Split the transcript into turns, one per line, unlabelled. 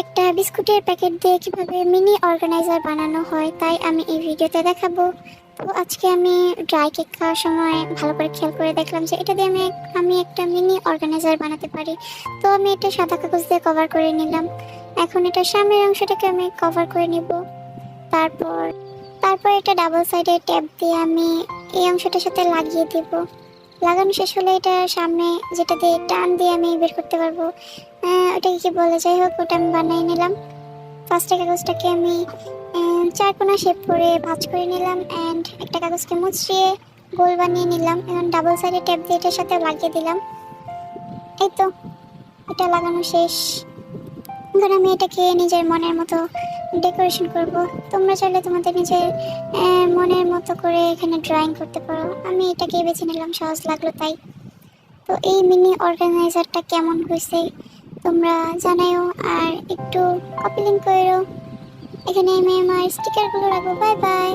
একটা বিস্কুটের প্যাকেট দিয়ে কিভাবে মিনি অর্গানাইজার বানানো হয় তাই আমি এই ভিডিওতে দেখাবো। তো আজকে আমি ড্রাই কেক খাওয়ার সময় ভালো করে খেয়াল করে দেখলাম যে এটা দিয়ে আমি একটা মিনি অর্গানাইজার বানাতে পারি। তো আমি এটা সাদা কাগজ দিয়ে কভার করে নিলাম। এখন এটা সামনের অংশটাকে আমি কভার করে নিব। তারপর তারপর এটা ডাবল সাইডের ট্যাপ দিয়ে আমি এই অংশটার সাথে লাগিয়ে দিব। লাগানো শেষ হলে এটা সামনে যেটা দিয়ে টান দিয়ে আমি বের করতে পারবো, ওটাকে কি বলে, যাই হোক ওটা আমি বানিয়ে নিলাম। ফার্স্টে কাগজটাকে আমি চার কোণা শেপ করে ভাঁজ করে নিলাম অ্যান্ড একটা কাগজকে মুচড়িয়ে গোল বানিয়ে নিলাম। এখন ডাবল সাইডে ট্যাপ দিয়ে এটার সাথে লাগিয়ে দিলাম। এই তো এটা লাগানো শেষ। এখন আমি এটাকে নিজের মনের মতো ডেকোরেশন করব। তোমরা চাইলে তোমাদের নিজের মনের মতো করে এখানে ড্রয়িং করতে পারো। আমি এটাকে বেছে নিলাম, সহজ লাগলো তাই। তো এই মিনি অর্গানাইজারটা কেমন হয়েছে তোমরা জানাও, আর একটু কপি লিঙ্ক করো। এখানে আমি আমার স্টিকারগুলো রাখবো। Bye bye.